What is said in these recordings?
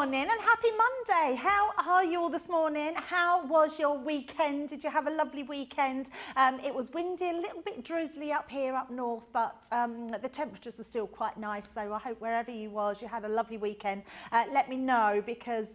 morning and happy Monday. How are you all this morning? How was your weekend? Did you have a lovely weekend? It was windy, a little bit drizzly up here up north, but the temperatures were still quite nice. So I hope wherever you was, you had a lovely weekend. Let me know, because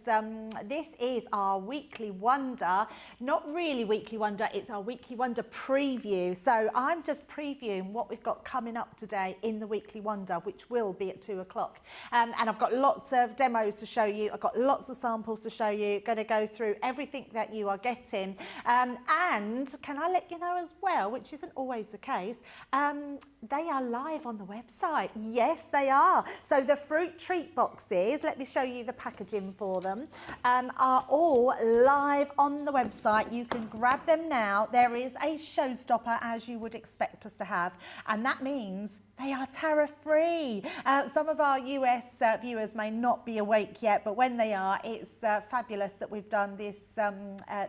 this is our weekly wonder. Not really weekly wonder, it's our weekly wonder preview. So I'm just previewing what we've got coming up today in the weekly wonder, which will be at 2 o'clock. And I've got lots of demos to show you. I've got lots of samples to show you. Going to go through everything that you are getting. And can I let you know as well, which isn't always the case, they are live on the website. Yes, they are. So the fruit treat boxes, let me show you the packaging for them, are all live on the website. You can grab them now. There is a showstopper, as you would expect us to have, and that means they are tariff-free. Some of our US viewers may not be awake yet, but when they are, it's fabulous that we've done this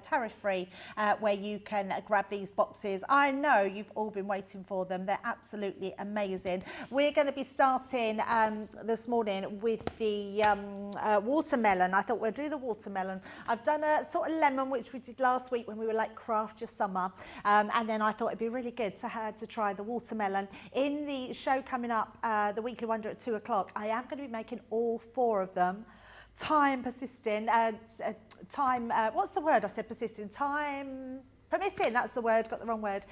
tariff-free where you can grab these boxes. I know you've all been waiting for them. They're absolutely amazing. We're going to be starting this morning with the watermelon. I thought we'll do the watermelon. I've done a sort of lemon, which we did last week when we were like craft your summer, and then I thought it'd be really good to try the watermelon. In the show coming up, the weekly wonder at 2 o'clock, I am going to be making all 4 of them. Time persisting, what's the word I said, persisting, time permitting, that's the word, got the wrong word.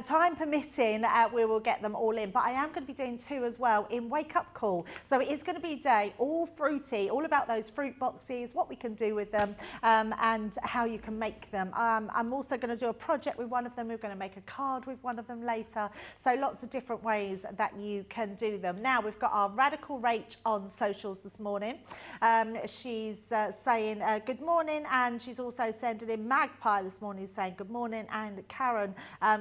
Time permitting, we will get them all in, but I am going to be doing 2 as well in Wake Up Call. So it is going to be a day all fruity, all about those fruit boxes, what we can do with them, and how you can make them. I'm also going to do a project with one of them. We're going to make a card with one of them later. So lots of different ways that you can do them. Now we've got our Radical Rach on socials this morning. She's saying good morning, and she's also sending in Magpie this morning saying good morning. And Karen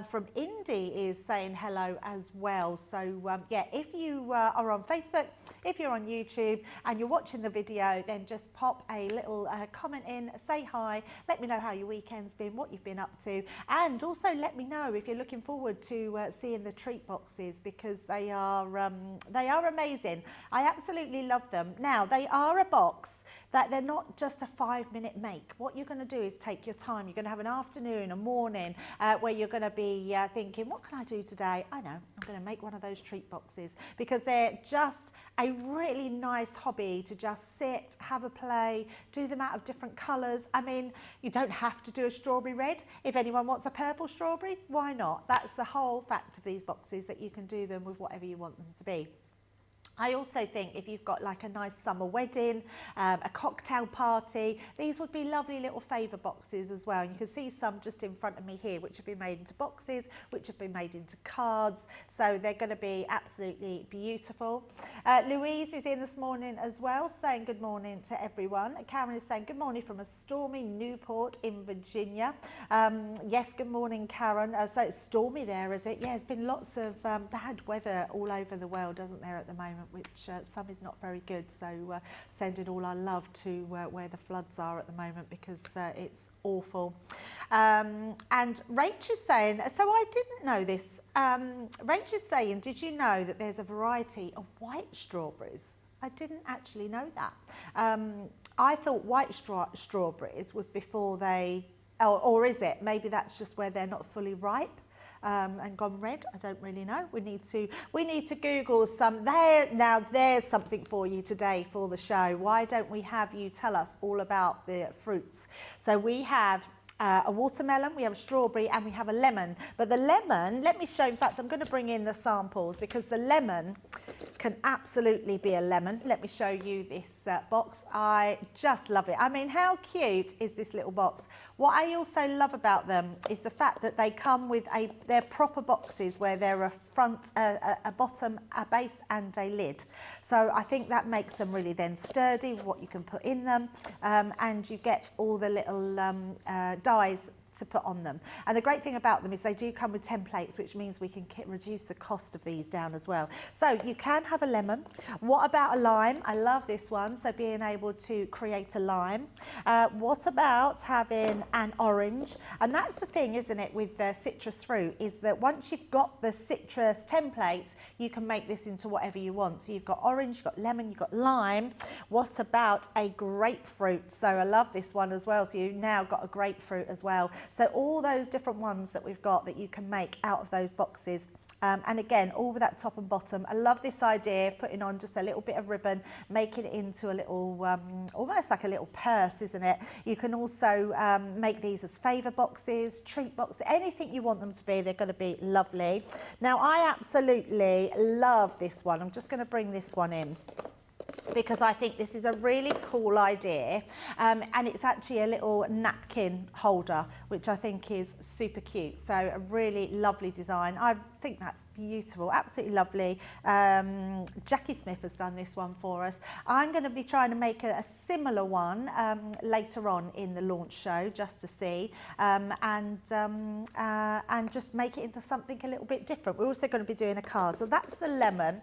from Indy is saying hello as well. So yeah, if you are on Facebook, if you're on YouTube and you're watching the video, then just pop a little comment in, say hi, let me know how your weekend's been, what you've been up to, and also let me know if you're looking forward to seeing the treat boxes, because they are amazing. I absolutely love them. Now they are a box that they're not just a 5-minute make. What you're going to do is take your time. You're going to have an afternoon, a morning, where you're going to be thinking, what can I do today? I know, I'm going to make one of those treat boxes, because they're just a really nice hobby to just sit, have a play, do them out of different colours. I mean, you don't have to do a strawberry red. If anyone wants a purple strawberry, why not? That's the whole fact of these boxes, that you can do them with whatever you want them to be. I also think if you've got like a nice summer wedding, a cocktail party, these would be lovely little favour boxes as well. And you can see some just in front of me here, which have been made into boxes, which have been made into cards. So they're going to be absolutely beautiful. Louise is in this morning as well, saying good morning to everyone. Karen is saying good morning from a stormy Newport in Virginia. Yes, good morning, Karen. So it's stormy there, is it? Yeah, there's been lots of bad weather all over the world, hasn't there, at the moment, which some is not very good. So sending all our love to where the floods are at the moment, because it's awful. And Rach is saying, so I didn't know this. Rach is saying, did you know that there's a variety of white strawberries? I didn't actually know that. I thought white strawberries was before they, or is it? Maybe that's just where they're not fully ripe. And gone red. I don't really know. We need to Google some there. Now there's something for you today for the show. Why don't we have you tell us all about the fruits? So we have a watermelon, we have a strawberry, and we have a lemon. But the lemon, let me show, in fact, I'm going to bring in the samples, because the lemon can absolutely be a lemon. Let me show you this box. I just love it. I mean, how cute is this little box? What I also love about them is the fact that they come with they're proper boxes where they're a front, a bottom, a base and a lid. So I think that makes them really then sturdy with what you can put in them, and you get all the little dies to put on them. And the great thing about them is they do come with templates, which means we can reduce the cost of these down as well. So you can have a lemon. What about a lime? I love this one, so being able to create a lime. What about having an orange? And that's the thing, isn't it, with the citrus fruit, is that once you've got the citrus template, you can make this into whatever you want. So you've got orange, you've got lemon, you've got lime. What about a grapefruit? So I love this one as well. So you've now got a grapefruit as well. So all those different ones that we've got that you can make out of those boxes. And again, all with that top and bottom. I love this idea of putting on just a little bit of ribbon, making it into a little, almost like a little purse, isn't it? You can also make these as favour boxes, treat boxes, anything you want them to be, they're going to be lovely. Now, I absolutely love this one. I'm just going to bring this one in, because I think this is a really cool idea, and it's actually a little napkin holder, which I think is super cute. So a really lovely design. I think that's beautiful, absolutely lovely. Jackie Smith has done this one for us. I'm going to be trying to make a similar one later on in the launch show, just to see, and just make it into something a little bit different. We're also going to be doing a card. So that's the lemon.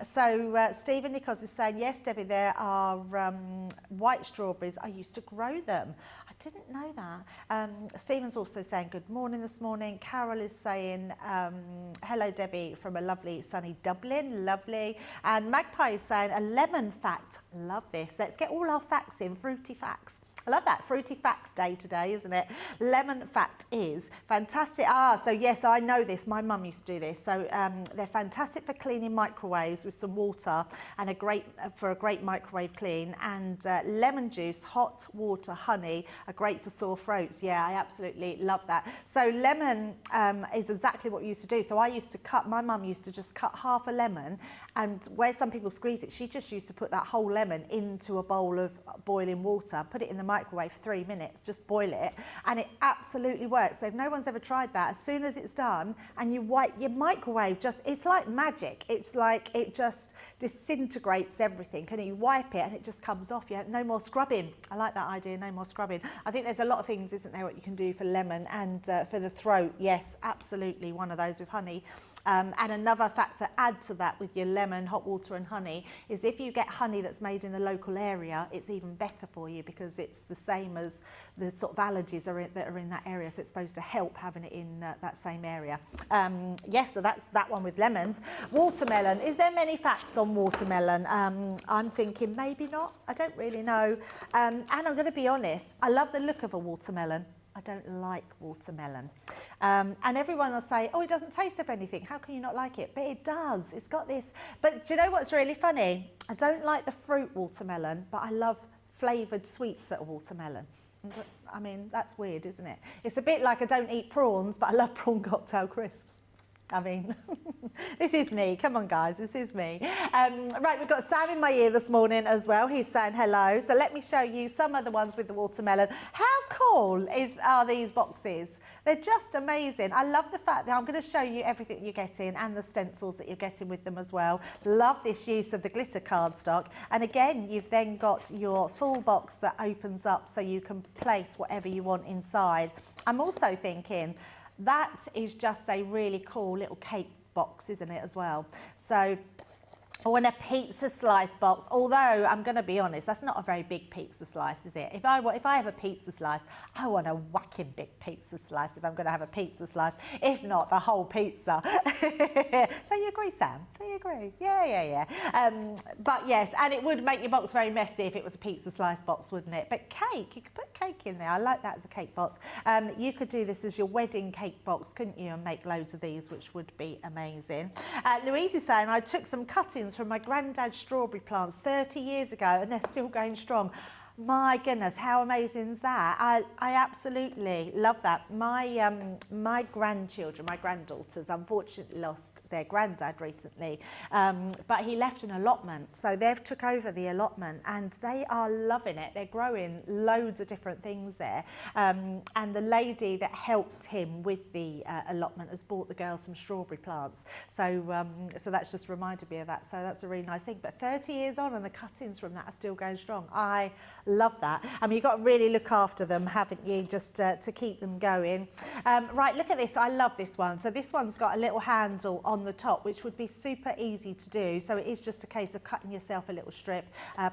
Stephen Nichols is saying, yes, Debbie, there are white strawberries. I used to grow them. I didn't know that. Stephen's also saying good morning this morning. Carol is saying hello, Debbie, from a lovely sunny Dublin. Lovely. And Magpie is saying a lemon fact. Love this. Let's get all our facts in, fruity facts. I love that. Fruity facts day today, isn't it? Lemon fact is fantastic. So yes, I know this. My mum used to do this. So they're fantastic for cleaning microwaves with some water, and for a great microwave clean. And lemon juice, hot water, honey are great for sore throats. Yeah, I absolutely love that. So lemon is exactly what we used to do. So I used to my mum used to just cut half a lemon, and where some people squeeze it, she just used to put that whole lemon into a bowl of boiling water, put it in the microwave for 3 minutes, just boil it, and it absolutely works. So if no one's ever tried that, as soon as it's done and you wipe your microwave, it's like magic. It's like it just disintegrates everything, and you wipe it and it just comes off. No more scrubbing. I like that idea, no more scrubbing. I think there's a lot of things, isn't there, what you can do for lemon and for the throat. Yes, absolutely, one of those with honey. And another fact to add to that with your lemon, hot water and honey is if you get honey that's made in the local area, it's even better for you, because it's the same as the sort of allergies that are in that area. So it's supposed to help having it in that same area. Yeah, so that's that one with lemons. Watermelon. Is there many facts on watermelon? I'm thinking maybe not. I don't really know. And I'm going to be honest, I love the look of a watermelon. I don't like watermelon. And everyone will say, oh, it doesn't taste of anything. How can you not like it? But it does. It's got this. But do you know what's really funny? I don't like the fruit watermelon, but I love flavoured sweets that are watermelon. I mean, that's weird, isn't it? It's a bit like I don't eat prawns, but I love prawn cocktail crisps. I mean, this is me. Come on, guys, this is me. Right, we've got Sam in my ear this morning as well. He's saying hello. So let me show you some of the ones with the watermelon. How cool are these boxes? They're just amazing. I love the fact that I'm going to show you everything you're getting and the stencils that you're getting with them as well. Love this use of the glitter cardstock. And again, you've then got your full box that opens up so you can place whatever you want inside. I'm also thinking, that is just a really cool little cake box, isn't it, as well? So, or in a pizza slice box, although I'm going to be honest, that's not a very big pizza slice, is it? If I have a pizza slice, I want a whacking big pizza slice if I'm going to have a pizza slice, if not the whole pizza. So you agree, Sam? Do you agree? Yeah. But yes, and it would make your box very messy if it was a pizza slice box, wouldn't it? But cake, you could put cake in there. I like that as a cake box. You could do this as your wedding cake box, couldn't you, and make loads of these, which would be amazing. Louise is saying, I took some cuttings from my granddad's strawberry plants 30 years ago and they're still going strong. My goodness, how amazing is that? I absolutely love that. My grandchildren, my granddaughters, unfortunately lost their granddad recently, but he left an allotment. So they've took over the allotment and they are loving it. They're growing loads of different things there. And the lady that helped him with the allotment has bought the girls some strawberry plants. So, so that's just reminded me of that. So that's a really nice thing. But 30 years on and the cuttings from that are still going strong. I Love that. I mean, you've got to really look after them, haven't you, just to keep them going. Right, look at this. I love this one. So this one's got a little handle on the top, which would be super easy to do. So it is just a case of cutting yourself a little strip,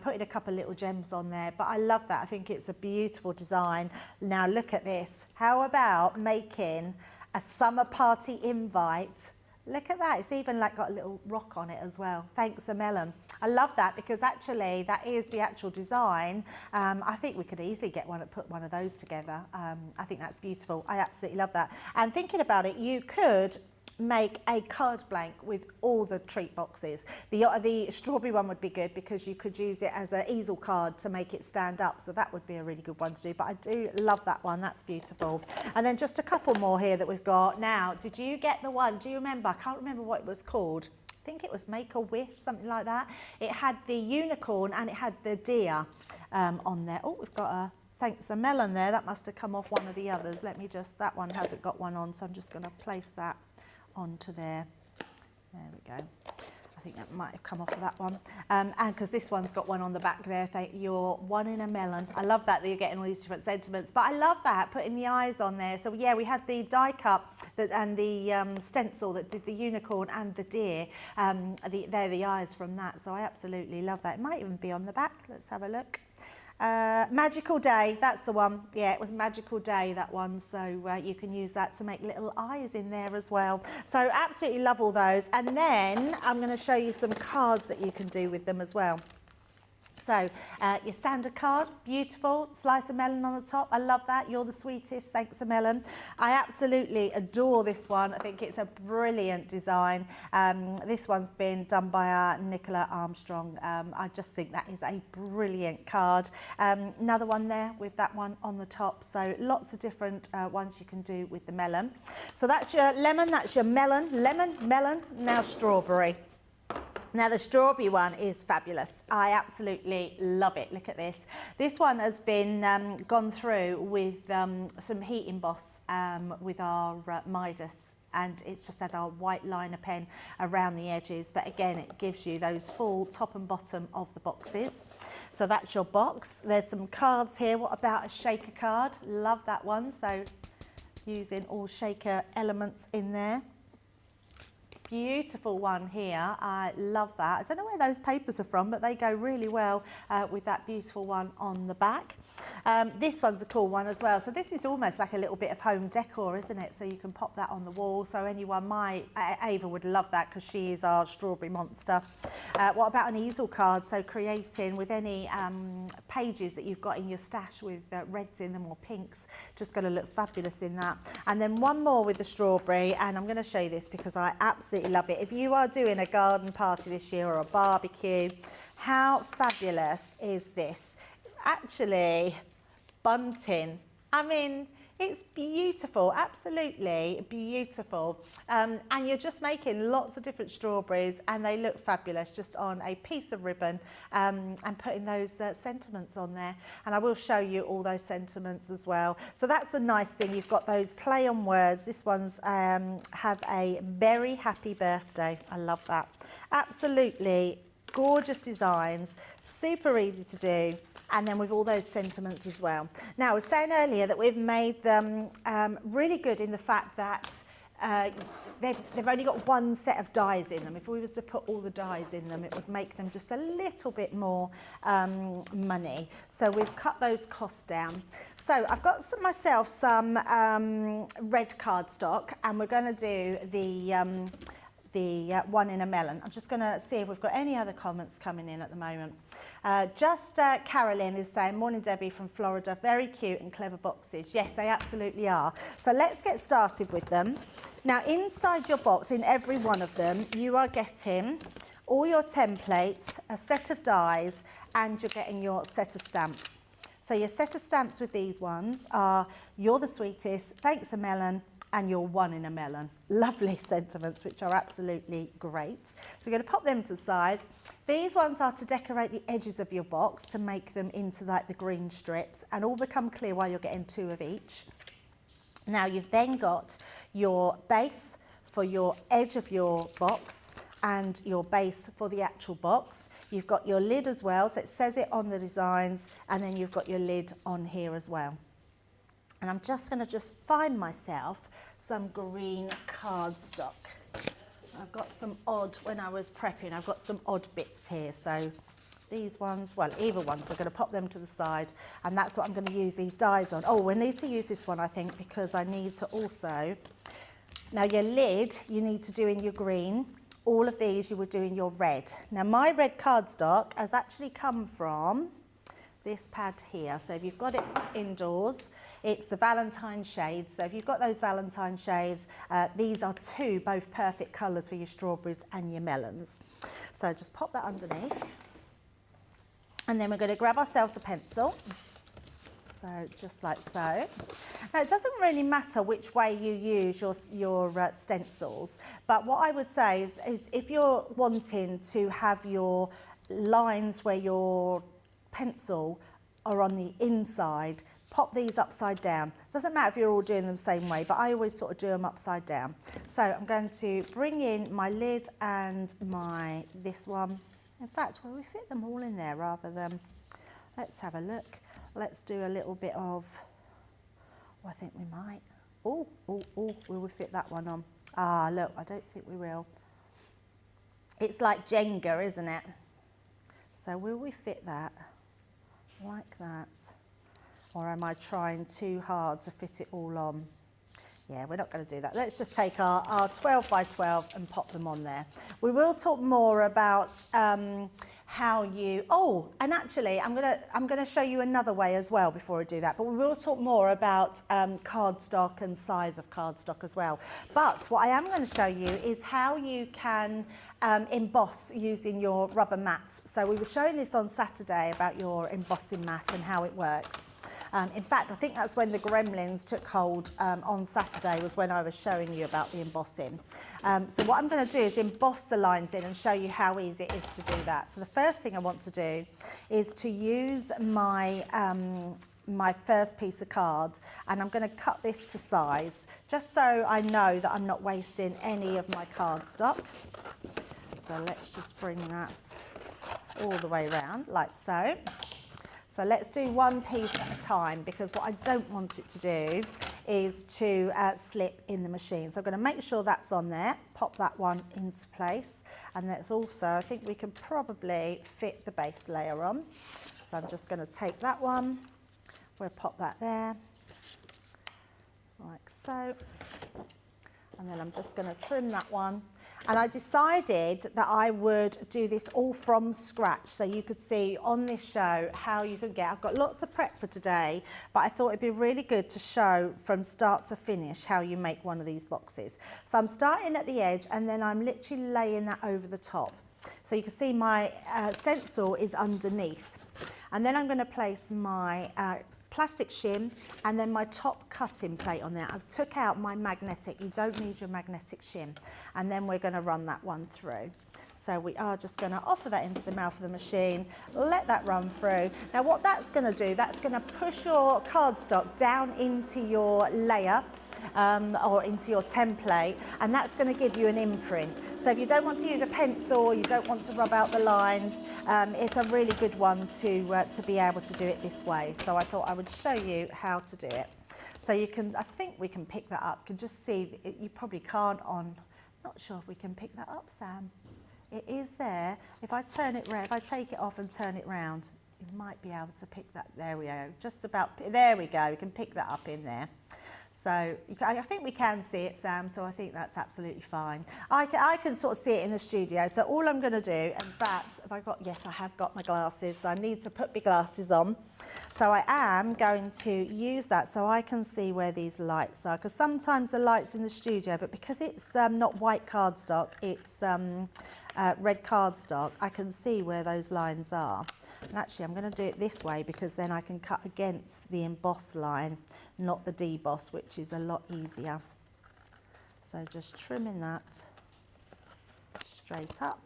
putting a couple of little gems on there. But I love that. I think it's a beautiful design. Now look at this. How about making a summer party invite? Look at that. It's even like got a little rock on it as well. Thanks a melon. I love that because actually that is the actual design. I think we could easily put one of those together. I think that's beautiful. I absolutely love that. And thinking about it, you could make a card blank with all the treat boxes. The strawberry one would be good because you could use it as an easel card to make it stand up, so that would be a really good one to do. But I do love that one. That's beautiful. And then just a couple more here that we've got. Now, did you get the one? Do you remember? I can't remember what it was called. I think it was Make a Wish, something like that. It had the unicorn and it had the deer on there. Oh, we've got a thanks a melon there. That must have come off one of the others. Let me just, that one hasn't got one on, so I'm just going to place that onto there. There we go. I think that might have come off of that one. And because this one's got one on the back there, you're one in a melon. I love that you're getting all these different sentiments. But I love that, putting the eyes on there. So yeah, we had the die cut and the stencil that did the unicorn and the deer. They're the eyes from that. So I absolutely love that. It might even be on the back. Let's have a look. Magical Day, that's the one. Yeah, it was Magical Day, that one. So you can use that to make little eyes in there as well. So absolutely love all those. And then I'm going to show you some cards that you can do with them as well. So your standard card, beautiful, slice of melon on the top. I love that. You're the sweetest. Thanks a melon. I absolutely adore this one. I think it's a brilliant design. This one's been done by Nicola Armstrong. I just think that is a brilliant card. Another one there with that one on the top. So lots of different ones you can do with the melon. So that's your lemon, that's your melon, melon, now strawberry. Now the strawberry one is fabulous. I absolutely love it. Look at this. This one has been gone through with some heat emboss with our Midas, and it's just had our white liner pen around the edges. But again, it gives you those full top and bottom of the boxes. So that's your box. There's some cards here. What about a shaker card? Love that one. So using all shaker elements in there. Beautiful one here. I love that. I don't know where those papers are from, but they go really well with that beautiful one on the back. This one's a cool one as well. So this is almost like a little bit of home decor, isn't it? So you can pop that on the wall. So anyone, Ava would love that because she is our strawberry monster. What about an easel card? So creating with any pages that you've got in your stash with reds in them or pinks, just going to look fabulous in that. And then one more with the strawberry, and I'm going to show you this because I absolutely love it. If you are doing a garden party this year or a barbecue, how fabulous is this? Actually, bunting. I mean, it's beautiful, absolutely beautiful. And you're just making lots of different strawberries and they look fabulous just on a piece of ribbon and putting those sentiments on there. And I will show you all those sentiments as well. So that's the nice thing. You've got those play on words. This one's have a very happy birthday. I love that. Absolutely gorgeous designs, super easy to do. And then with all those sentiments as well. Now, I was saying earlier that we've made them really good in the fact that they've only got one set of dies in them. If we was to put all the dies in them, it would make them just a little bit more money. So we've cut those costs down. So I've got myself some red cardstock, and we're going to do the one in a melon. I'm just going to see if we've got any other comments coming in at the moment. Carolyn is saying, morning Debbie from Florida, very cute and clever boxes. Yes, they absolutely are. So let's get started with them. Now inside your box, in every one of them, you are getting all your templates, a set of dies, and you're getting your set of stamps. So your set of stamps with these ones are You're the Sweetest, Thanks a Melon, and You're One in a Melon. Lovely sentiments, which are absolutely great. So we're going to pop them to the side. These ones are to decorate the edges of your box to make them into like the green strips and all become clear while you're getting two of each. Now you've then got your base for your edge of your box, and your base for the actual box. You've got your lid as well, so it says it on the designs, and then you've got your lid on here as well. And I'm just going to find myself some green cardstock. I've got some odd, when I was prepping, I've got some odd bits here. So these ones, well, either ones, we're going to pop them to the side, and that's what I'm going to use these dies on. Oh, we need to use this one, I think, because I need to also, now your lid, you need to do in your green. All of these you would do in your red. Now my red cardstock has actually come from this pad here. So if you've got it indoors, it's the Valentine shades. So if you've got those Valentine shades, these are both perfect colours for your strawberries and your melons. So just pop that underneath. And then we're going to grab ourselves a pencil. So just like so. Now it doesn't really matter which way you use your stencils, but what I would say is if you're wanting to have your lines where your pencil are on the inside, pop these upside down. It doesn't matter if you're all doing them the same way, but I always sort of do them upside down. So I'm going to bring in my lid and this one. In fact, well, we fit them all in there rather than, let's have a look. Let's do a little bit of, I think we might. Oh, will we fit that one on? Ah, look, I don't think we will. It's like Jenga, isn't it? So will we fit that like that? Or am I trying too hard to fit it all on? Yeah, we're not going to do that. Let's just take our 12 by 12 and pop them on there. We will talk more about how you, and actually I'm going to show you another way as well before I do that, but we will talk more about cardstock and size of cardstock as well. But what I am going to show you is how you can emboss using your rubber mats. So we were showing this on Saturday about your embossing mat and how it works. In fact, I think that's when the gremlins took hold on Saturday, was when I was showing you about the embossing. So what I'm going to do is emboss the lines in and show you how easy it is to do that. So the first thing I want to do is to use my first piece of card, and I'm going to cut this to size, just so I know that I'm not wasting any of my cardstock. So let's just bring that all the way around, like so. So let's do one piece at a time, because what I don't want it to do is to slip in the machine. So I'm going to make sure that's on there, pop that one into place, and let's also, I think we can probably fit the base layer on. So I'm just going to take that one, we'll pop that there, like so, and then I'm just going to trim that one. And I decided that I would do this all from scratch, so you could see on this show how you can I've got lots of prep for today, but I thought it'd be really good to show from start to finish how you make one of these boxes. So I'm starting at the edge, and then I'm literally laying that over the top. So you can see my stencil is underneath. And then I'm going to place my plastic shim and then my top cutting plate on there. I've took out my magnetic. You don't need your magnetic shim. And then we're going to run that one through. So we are just going to offer that into the mouth of the machine, let that run through. Now what that's going to do, that's going to push your cardstock down into your layer or into your template, and that's going to give you an imprint. So if you don't want to use a pencil, you don't want to rub out the lines, it's a really good one to be able to do it this way. So I thought I would show you how to do it. So you can, I think we can pick that up. You can just see, you probably can't on, not sure if we can pick that up, Sam. It is there. If I turn it round, if I take it off and turn it round, you might be able to pick that. There we go. Just about, there we go. We can pick that up in there. So I think we can see it, Sam, so I think that's absolutely fine. I can sort of see it in the studio. So all I'm going to do, in fact, yes, I have got my glasses, so I need to put my glasses on. So I am going to use that so I can see where these lights are, because sometimes the lights in the studio, but because it's not white cardstock, it's red cardstock, I can see where those lines are. And actually I'm going to do it this way because then I can cut against the emboss line, not the deboss, which is a lot easier. So just trimming that straight up.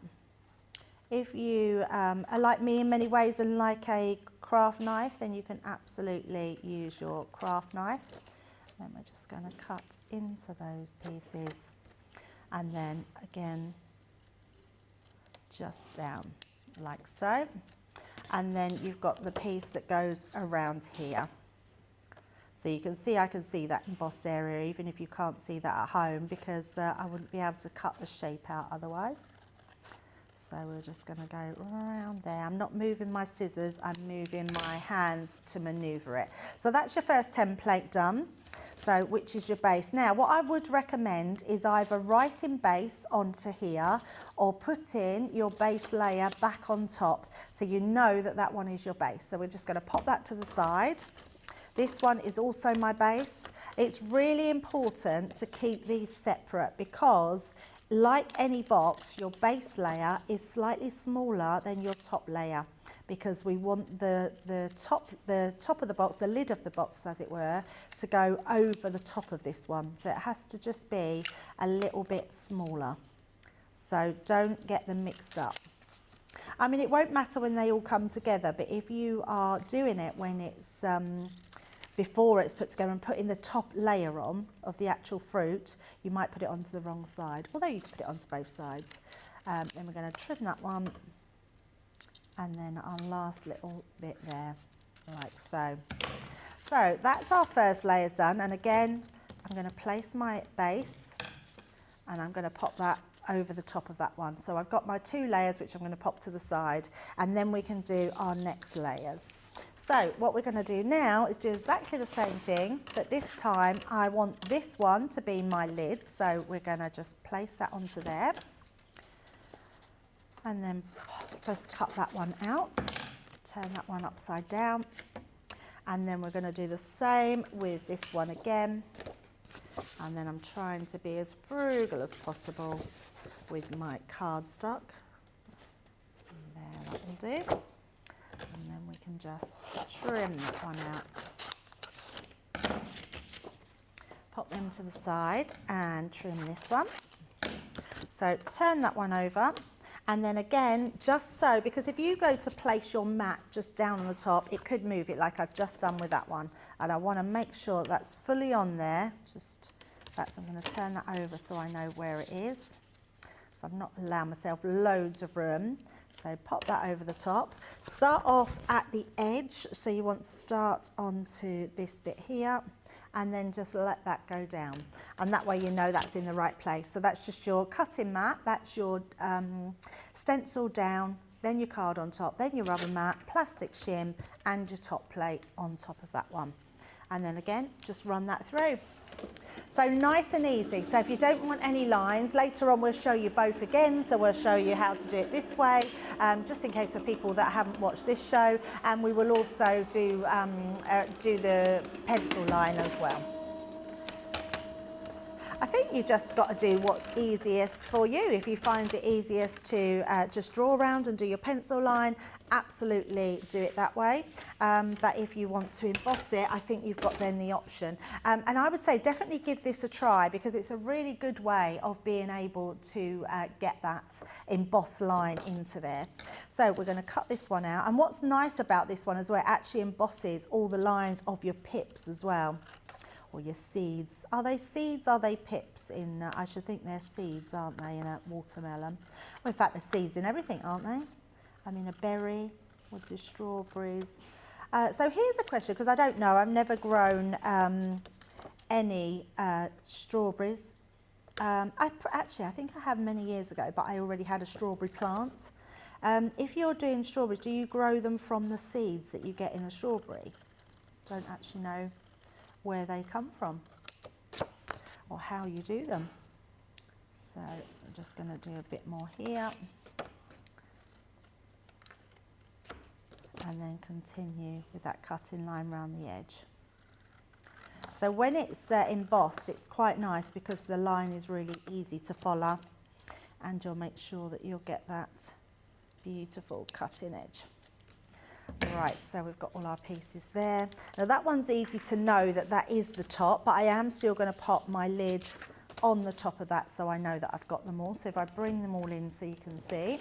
If you are like me in many ways and like a craft knife, then you can absolutely use your craft knife. Then we're just going to cut into those pieces, and then again just down like so. And then you've got the piece that goes around here. So you can see, I can see that embossed area, even if you can't see that at home, because I wouldn't be able to cut the shape out otherwise. So we're just going to go around there. I'm not moving my scissors, I'm moving my hand to manoeuvre it. So that's your first template done, so which is your base. Now what I would recommend is either writing base onto here or putting your base layer back on top, so you know that that one is your base. So we're just going to pop that to the side. This one is also my base. It's really important to keep these separate because, like any box, your base layer is slightly smaller than your top layer, because we want the top of the box, the lid of the box as it were, to go over the top of this one. So it has to just be a little bit smaller. So don't get them mixed up. I mean, it won't matter when they all come together, but if you are doing it when it's before it's put together and putting the top layer on of the actual fruit, you might put it onto the wrong side, although you can put it onto both sides. Then we're going to trim that one, and then our last little bit there, like so. So that's our first layers done, and again, I'm going to place my base, and I'm going to pop that over the top of that one. So I've got my 2 layers, which I'm going to pop to the side, and then we can do our next layers. So what we're going to do now is do exactly the same thing, but this time I want this one to be my lid. So we're going to just place that onto there, and then just cut that one out, turn that one upside down, and then we're going to do the same with this one again. And then I'm trying to be as frugal as possible with my cardstock. There, that will do. And then we can just trim that one out. Pop them to the side and trim this one. So turn that one over, and then again, just so, because if you go to place your mat just down on the top, it could move it like I've just done with that one. And I want to make sure that's fully on there. Just that, so I'm going to turn that over so I know where it is. So I'm not allowing myself loads of room. So pop that over the top. Start off at the edge, so you want to start onto this bit here, and then just let that go down. And that way you know that's in the right place. So that's just your cutting mat, that's your stencil down, then your card on top, then your rubber mat, plastic shim, and your top plate on top of that one. And then again, just run that through. So nice and easy. So if you don't want any lines, later on we'll show you both again. So we'll show you how to do it this way, just in case for people that haven't watched this show. And we will also do the pencil line as well. I think you've just got to do what's easiest for you. If you find it easiest to just draw around and do your pencil line, absolutely do it that way. But if you want to emboss it, I think you've got then the option. And I would say definitely give this a try, because it's a really good way of being able to get that embossed line into there. So we're going to cut this one out. And what's nice about this one is where it actually embosses all the lines of your pips as well. Or your seeds. Are they seeds? Are they pips? I should think they're seeds, aren't they, in a watermelon? Well, in fact, they're seeds in everything, aren't they? I mean, a berry, or the strawberries. So here's a question, because I don't know. I've never grown any strawberries. Actually, I think I have many years ago, but I already had a strawberry plant. If you're doing strawberries, do you grow them from the seeds that you get in a strawberry? Don't actually know where they come from or how you do them. So I'm just going to do a bit more here, and then continue with that cutting line around the edge. So when it's embossed, it's quite nice because the line is really easy to follow, and you'll make sure that you'll get that beautiful cutting edge. Right, so we've got all our pieces there. Now that one's easy to know that that is the top, but I am still going to pop my lid on the top of that so I know that I've got them all. So if I bring them all in so you can see.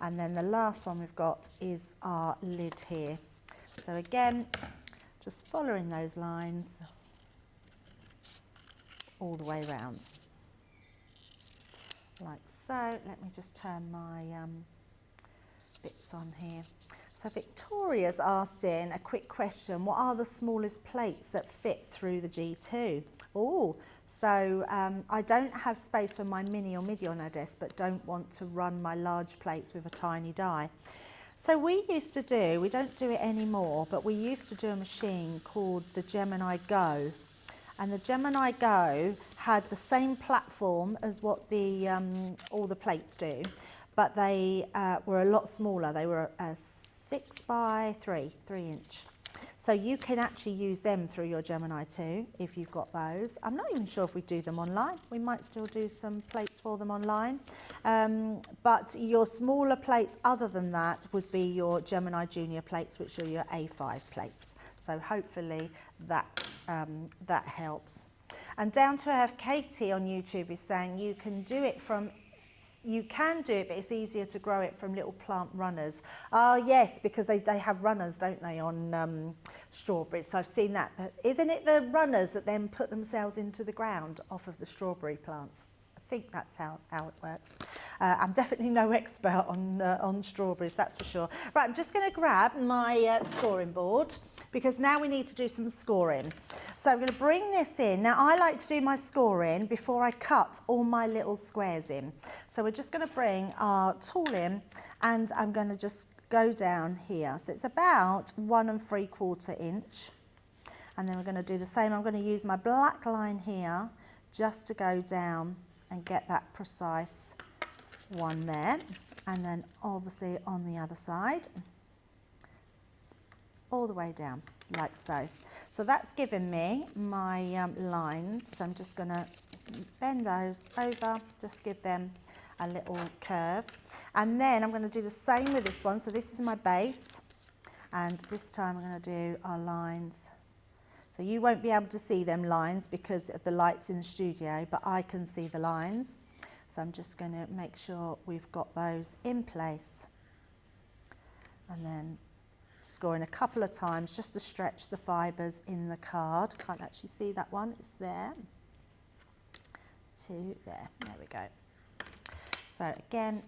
And then the last one we've got is our lid here. So again, just following those lines all the way around. like so. Let me just turn my bits on here. So Victoria's asked in a quick question, what are the smallest plates that fit through the G2? Oh, so I don't have space for my mini or midi on our desk, but don't want to run my large plates with a tiny die. So we used to do, we don't do it anymore, but we used to do a machine called the Gemini Go. And the Gemini Go had the same platform as what the all the plates do, but they were a lot smaller. They were a 6 by 3 inch. So you can actually use them through your Gemini 2 if you've got those. I'm not even sure if we do them online. We might still do some plates for them online. But your smaller plates other than that would be your Gemini Junior plates, which are your A5 plates. So hopefully that, that helps. And Down to Earth Katie on YouTube is saying you can do it, but it's easier to grow it from little plant runners. Oh yes, because they have runners, don't they, on strawberries. So I've seen that. But isn't it the runners that then put themselves into the ground off of the strawberry plants? I think that's how it works. I'm definitely no expert on strawberries, that's for sure. Right, I'm just going to grab my scoring board, because now we need to do some scoring. So I'm going to bring this in. Now I like to do my scoring before I cut all my little squares in. So we're just going to bring our tool in, and I'm going to just go down here. So it's about 1 3/4 inch. And then we're going to do the same. I'm going to use my black line here just to go down and get that precise one there. And then obviously on the other side, all the way down, like so. So that's given me my lines. So I'm just going to bend those over, just give them a little curve. And then I'm going to do the same with this one. So this is my base, and this time I'm going to do our lines. So you won't be able to see them lines because of the lights in the studio, but I can see the lines. So I'm just going to make sure we've got those in place. And then scoring a couple of times just to stretch the fibres in the card. Can't actually see that one, it's there. To there, there we go. So again,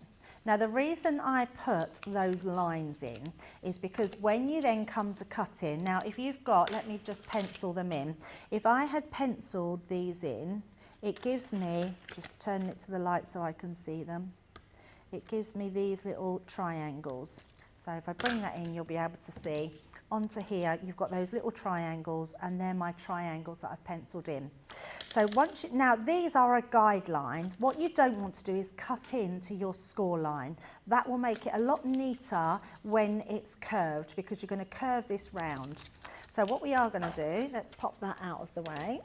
now the reason I put those lines in is because when you then come to cut in, now if you've got, let me just pencil them in. If I had penciled these in, it gives me, just turn it to the light so I can see them, it gives me these little triangles. So if I bring that in, you'll be able to see onto here, you've got those little triangles, and they're my triangles that I've penciled in. So once you, now these are a guideline. What you don't want to do is cut into your score line. That will make it a lot neater when it's curved, because you're going to curve this round. So what we are going to do, let's pop that out of the way.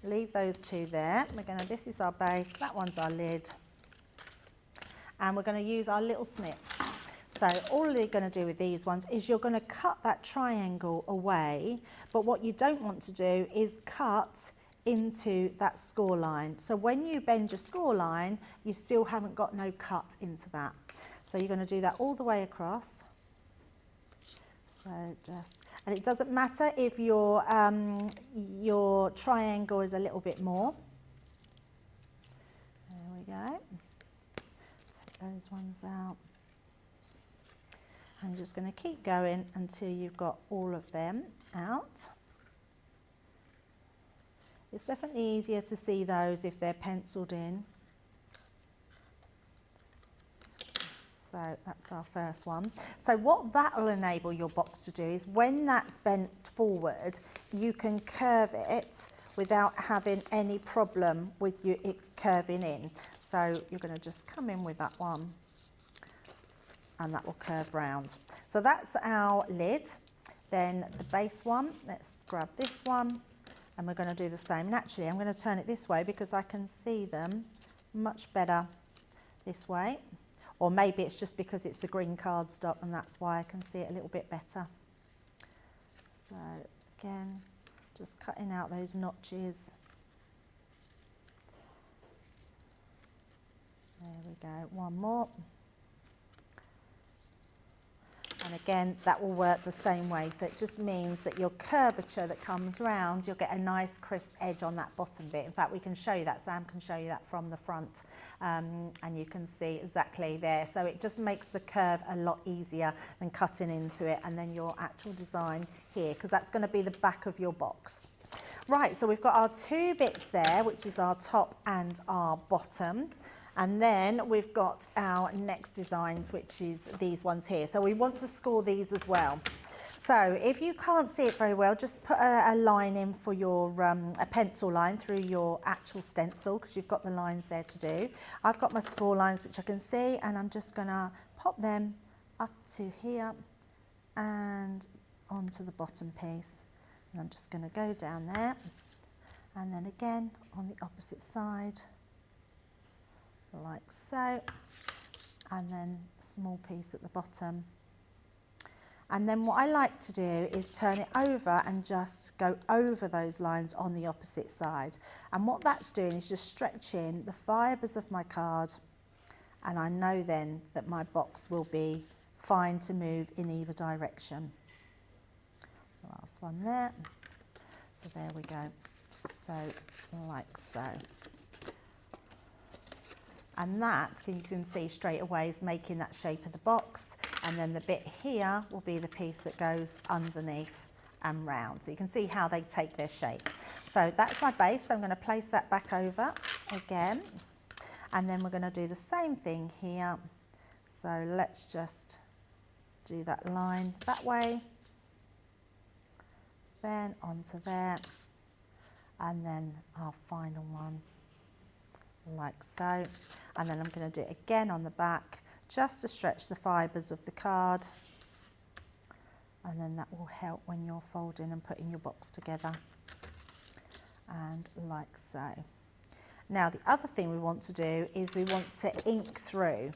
Leave those two there. We're going to, this is our base, that one's our lid. And we're going to use our little snips. So all you're going to do with these ones is you're going to cut that triangle away, but what you don't want to do is cut into that score line. So when you bend your score line, you still haven't got no cut into that. So you're going to do that all the way across. So just, and it doesn't matter if your triangle is a little bit more. There we go. Take those ones out. I'm just going to keep going until you've got all of them out. It's definitely easier to see those if they're penciled in. So that's our first one. So what that will enable your box to do is when that's bent forward, you can curve it without having any problem with it curving in. So you're going to just come in with that one, and that will curve round. So that's our lid. Then the base one, let's grab this one, and we're going to do the same. And actually I'm going to turn it this way because I can see them much better this way. Or maybe it's just because it's the green cardstock and that's why I can see it a little bit better. So again, just cutting out those notches. There we go, one more. And again, that will work the same way. So it just means that your curvature that comes round, you'll get a nice crisp edge on that bottom bit. In fact, we can show you that. Sam can show you that from the front, and you can see exactly there. So it just makes the curve a lot easier than cutting into it, and then your actual design here, because that's going to be the back of your box. Right, so we've got our two bits there, which is our top and our bottom. And then we've got our next designs, which is these ones here. So we want to score these as well. So if you can't see it very well, just put a line in for your, a pencil line through your actual stencil, because you've got the lines there to do. I've got my score lines, which I can see, and I'm just gonna pop them up to here and onto the bottom piece. And I'm just gonna go down there. And then again, on the opposite side, like so, and then a small piece at the bottom. And then what I like to do is turn it over and just go over those lines on the opposite side. And what that's doing is just stretching the fibres of my card, and I know then that my box will be fine to move in either direction. The last one there. So there we go. So like so. And that, you can see straight away, is making that shape of the box. And then the bit here will be the piece that goes underneath and round. So you can see how they take their shape. So that's my base. So I'm going to place that back over again. And then we're going to do the same thing here. So let's just do that line that way. Then onto there. And then our final one, like so. And then I'm going to do it again on the back, just to stretch the fibres of the card, and then that will help when you're folding and putting your box together, and like so. Now the other thing we want to do is we want to ink through,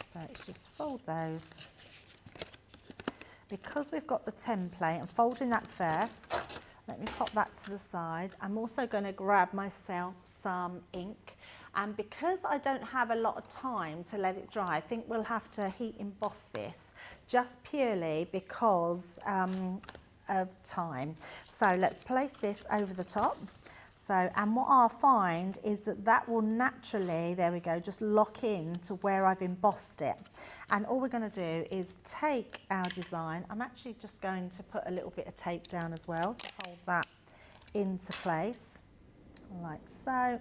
so let's just fold those. Because we've got the template, I'm folding that first. Let me pop that to the side. I'm also going to grab myself some ink. And because I don't have a lot of time to let it dry, I think we'll have to heat emboss this, just purely because of time. So let's place this over the top. So, and what I'll find is that that will naturally, there we go, just lock in to where I've embossed it. And all we're going to do is take our design. I'm actually just going to put a little bit of tape down as well to hold that into place, like so.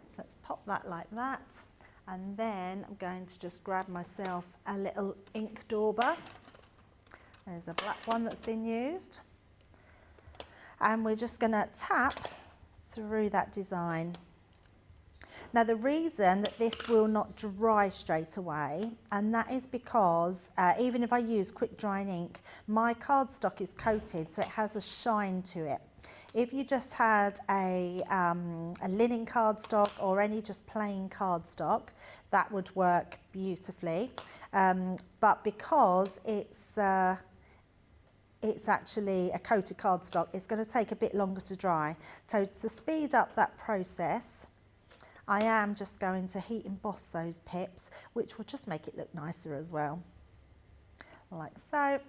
So let's pop that like that. And then I'm going to just grab myself a little ink dauber. There's a black one that's been used. And we're just going to tap through that design. Now the reason that this will not dry straight away, and that is because even if I use quick drying ink, my cardstock is coated, so it has a shine to it. If you just had a linen cardstock or any just plain cardstock, that would work beautifully. But because it's actually a coated cardstock, it's going to take a bit longer to dry. So to speed up that process, I am just going to heat emboss those pips, which will just make it look nicer as well. Like so.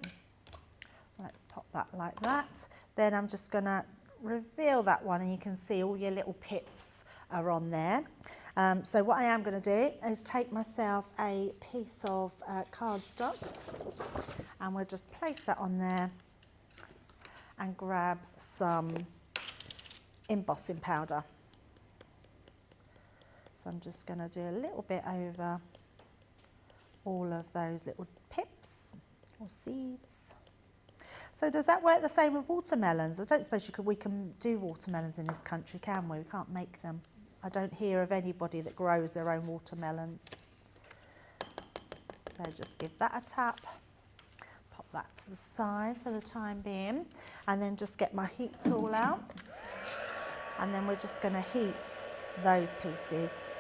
Let's pop that like that. Then I'm just going to reveal that one, and you can see all your little pips are on there. So what I am going to do is take myself a piece of cardstock, and we'll just place that on there and grab some embossing powder. So I'm just going to do a little bit over all of those little pips or seeds. So does that work the same with watermelons? I don't suppose we can do watermelons in this country, can we? We can't make them. I don't hear of anybody that grows their own watermelons. So just give that a tap, pop that to the side for the time being, and then just get my heat tool out. And then we're just going to heat those pieces.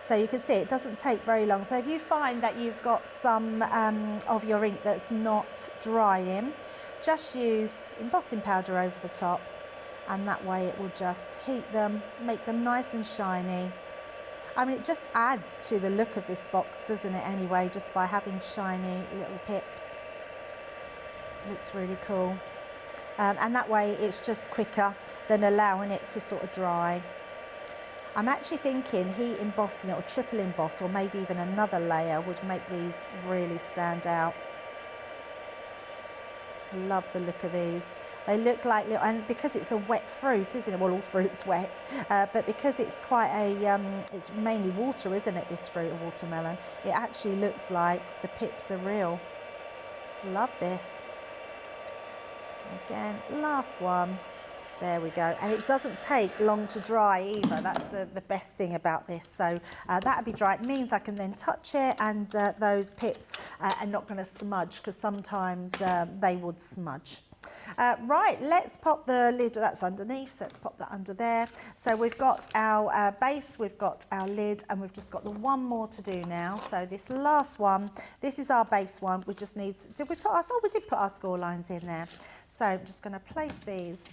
So you can see it doesn't take very long. So if you find that you've got some of your ink that's not drying, just use embossing powder over the top, and that way it will just heat them, make them nice and shiny. I mean, it just adds to the look of this box, doesn't it, anyway, just by having shiny little pips. Looks really cool. And that way it's just quicker than allowing it to sort of dry. I'm actually thinking heat embossing it or triple emboss or maybe even another layer would make these really stand out. Love the look of these. They look like little, and because it's a wet fruit, isn't it? Well, all fruit's wet, but because it's quite a, it's mainly water, isn't it, this fruit, a watermelon, it actually looks like the pips are real. Love this. Again, last one. There we go. And it doesn't take long to dry either. That's the best thing about this. So that'll be dry. It means I can then touch it and those pips are not going to smudge because sometimes they would smudge. Right, let's pop the lid, that's underneath, so let's pop that under there. So we've got our base, we've got our lid, and we've just got the one more to do now. So this last one, this is our base one. We just need, did we put our, oh, we did put our score lines in there. So I'm just going to place these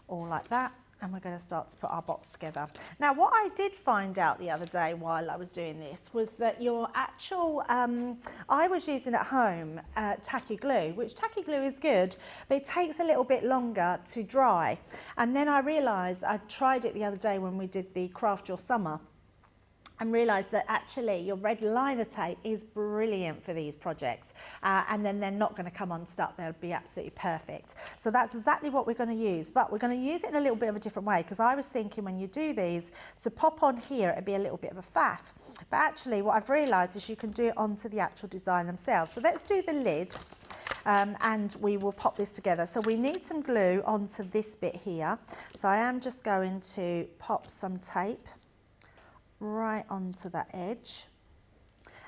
all like that, and we're going to start to put our box together. Now, what I did find out the other day while I was doing this was that your actual, I was using at home tacky glue, which tacky glue is good, but it takes a little bit longer to dry. And then I realised, I tried it the other day when we did the Craft Your Summer, and realised that actually your red liner tape is brilliant for these projects, and then they're not going to come unstuck, they'll be absolutely perfect. So that's exactly what we're going to use, but we're going to use it in a little bit of a different way, because I was thinking when you do these, to pop on here it'd be a little bit of a faff, but actually what I've realised is you can do it onto the actual design themselves. So let's do the lid. And we will pop this together. So we need some glue onto this bit here, so I am just going to pop some tape right onto that edge.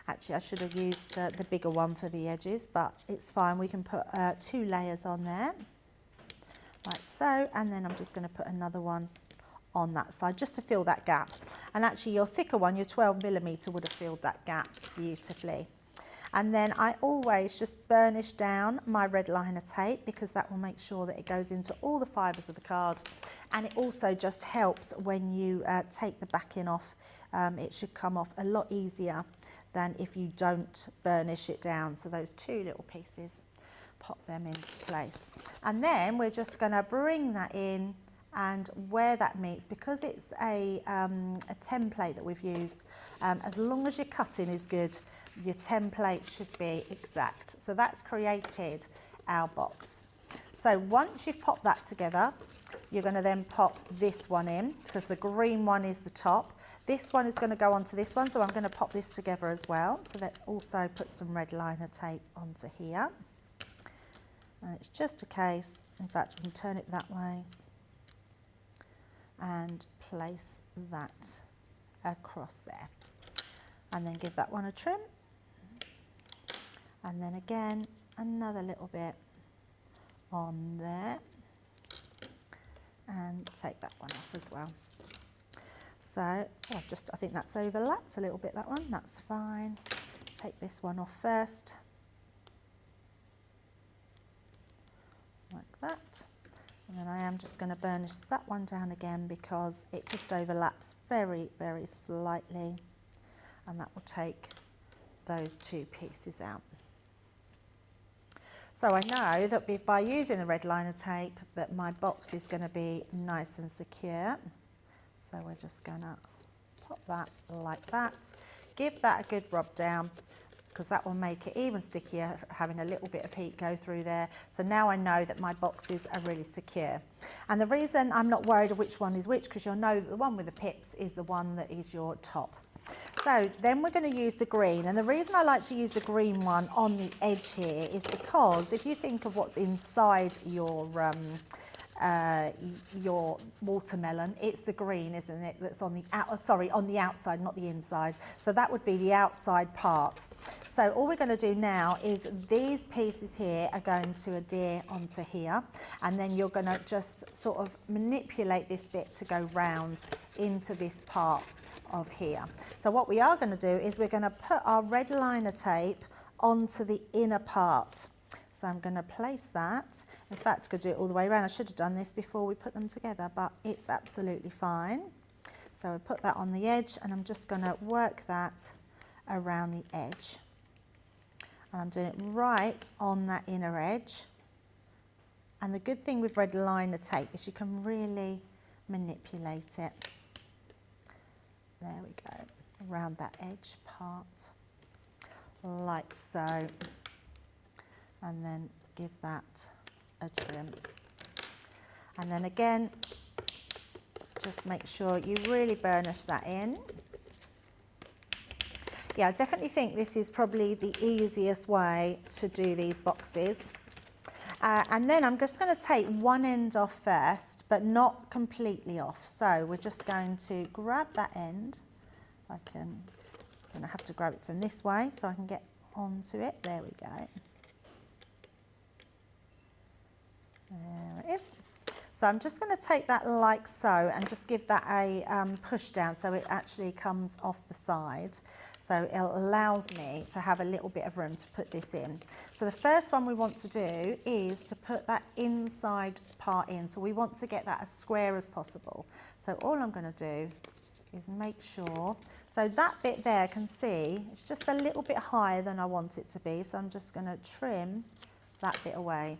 Actually, I should have used the bigger one for the edges, but it's fine. We can put 2 layers on there, like so, and then I'm just going to put another one on that side just to fill that gap. And actually your thicker one, your 12mm, would have filled that gap beautifully. And then I always just burnish down my red liner tape, because that will make sure that it goes into all the fibres of the card, and it also just helps when you take the backing off. It should come off a lot easier than if you don't burnish it down. So those 2 little pieces, pop them into place. And then we're just going to bring that in, and where that meets, because it's a template that we've used, as long as your cutting is good, your template should be exact. So that's created our box. So once you've popped that together, you're going to then pop this one in, because the green one is the top. This one is going to go onto this one, so I'm going to pop this together as well. So let's also put some red liner tape onto here. And it's just a case, in fact, we can turn it that way and place that across there. And then give that one a trim. And then again, another little bit on there. And take that one off as well. So I think that's overlapped a little bit, that one, that's fine. Take this one off first, like that. And then I am just going to burnish that one down again, because it just overlaps very, very slightly, and that will take those 2 pieces out. So I know that by using the red liner tape that my box is going to be nice and secure. So we're just going to pop that like that. Give that a good rub down, because that will make it even stickier, having a little bit of heat go through there. So now I know that my boxes are really secure. And the reason I'm not worried of which one is which, because you'll know that the one with the pips is the one that is your top. So then we're going to use the green, and the reason I like to use the green one on the edge here is because if you think of what's inside your watermelon, it's the green, isn't it, that's on the on the outside, not the inside. So that would be the outside part. So all we're going to do now is these pieces here are going to adhere onto here, and then you're going to just sort of manipulate this bit to go round into this part of here. So what we are going to do is we're going to put our red liner tape onto the inner part. So I'm going to place that. In fact, I could do it all the way around. I should have done this before we put them together, but it's absolutely fine. So I put that on the edge, and I'm just going to work that around the edge. And I'm doing it right on that inner edge. And the good thing with red liner tape is you can really manipulate it. There we go, around that edge part, like so. And then give that a trim. And then again, just make sure you really burnish that in. Yeah, I definitely think this is probably the easiest way to do these boxes. And then I'm just going to take one end off first, but not completely off. So we're just going to grab that end. I'm going to have to grab it from this way so I can get onto it. There we go. There it is. So I'm just going to take that like so and just give that a push down so it actually comes off the side. So it allows me to have a little bit of room to put this in. So the first one we want to do is to put that inside part in. So we want to get that as square as possible. So all I'm going to do is make sure, so that bit there, can see it's just a little bit higher than I want it to be. So I'm just going to trim that bit away.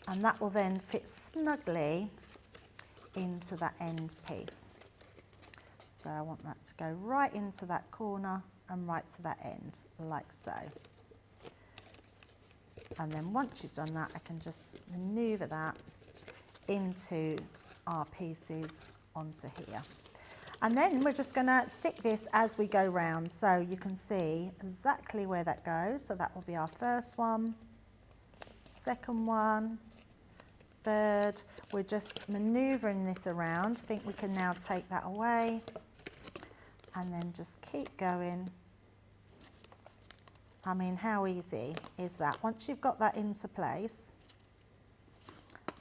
And that will then fit snugly into that end piece. So I want that to go right into that corner and right to that end, like so. And then once you've done that, I can just maneuver that into our pieces onto here. And then we're just going to stick this as we go round, so you can see exactly where that goes. So that will be our first one, second one, third. We're just manoeuvring this around. I think we can now take that away and then just keep going. I mean, how easy is that? Once you've got that into place,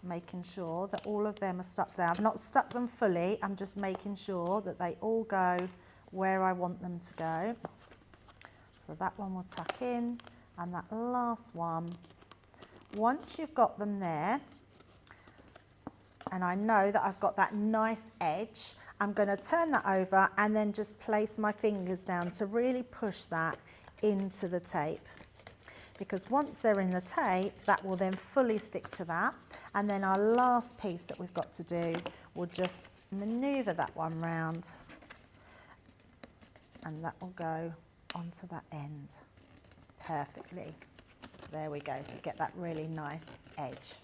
making sure that all of them are stuck down. I've not stuck them fully, I'm just making sure that they all go where I want them to go. So that one will tuck in, and that last one, once you've got them there, and I know that I've got that nice edge, I'm going to turn that over and then just place my fingers down to really push that into the tape. Because once they're in the tape, that will then fully stick to that. And then our last piece that we've got to do, we'll just manoeuvre that one round, and that will go onto that end perfectly. There we go, so you get that really nice edge.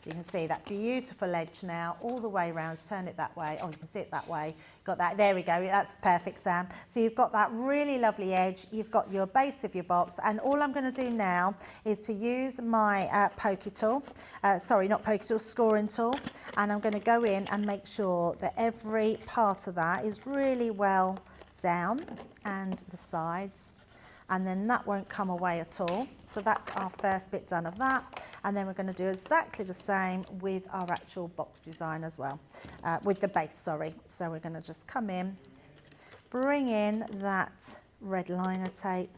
So you can see that beautiful edge now all the way around. Just turn it that way. Oh, you can see it that way. Got that. There we go. That's perfect, Sam. So you've got that really lovely edge. You've got your base of your box. And all I'm going to do now is to use my pokey tool. Sorry, not pokey tool, scoring tool. And I'm going to go in and make sure that every part of that is really well down, and the sides. And then that won't come away at all. So that's our first bit done of that. And then we're going to do exactly the same with our actual box design as well, with the base, sorry. So we're going to just come in, bring in that red liner tape,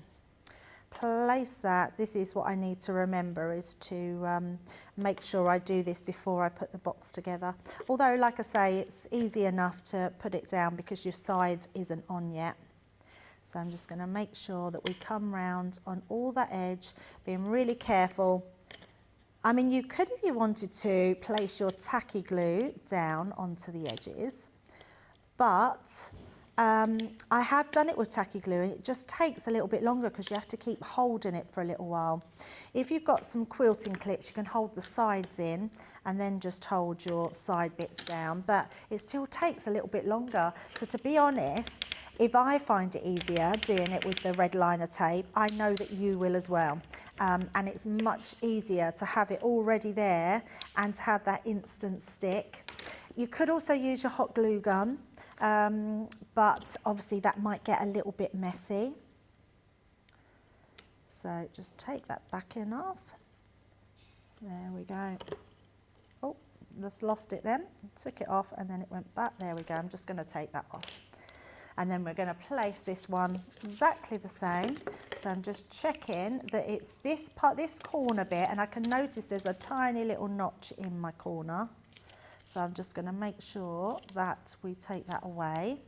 place that. This is what I need to remember, is to make sure I do this before I put the box together. Although, like I say, it's easy enough to put it down because your sides isn't on yet. So I'm just going to make sure that we come round on all that edge, being really careful. I mean, you could, if you wanted to, place your tacky glue down onto the edges, but I have done it with tacky glue, and it just takes a little bit longer because you have to keep holding it for a little while. If you've got some quilting clips, you can hold the sides in and then just hold your side bits down, but it still takes a little bit longer. So to be honest, if I find it easier doing it with the red liner tape, I know that you will as well. And it's much easier to have it already there and to have that instant stick. You could also use your hot glue gun, but obviously that might get a little bit messy. So just take that backing off. There we go. Oh, just lost it then. Took it off and then it went back. There we go. I'm just going to take that off. And then we're going to place this one exactly the same. So I'm just checking that it's this part, this corner bit, and I can notice there's a tiny little notch in my corner. So I'm just going to make sure that we take that away.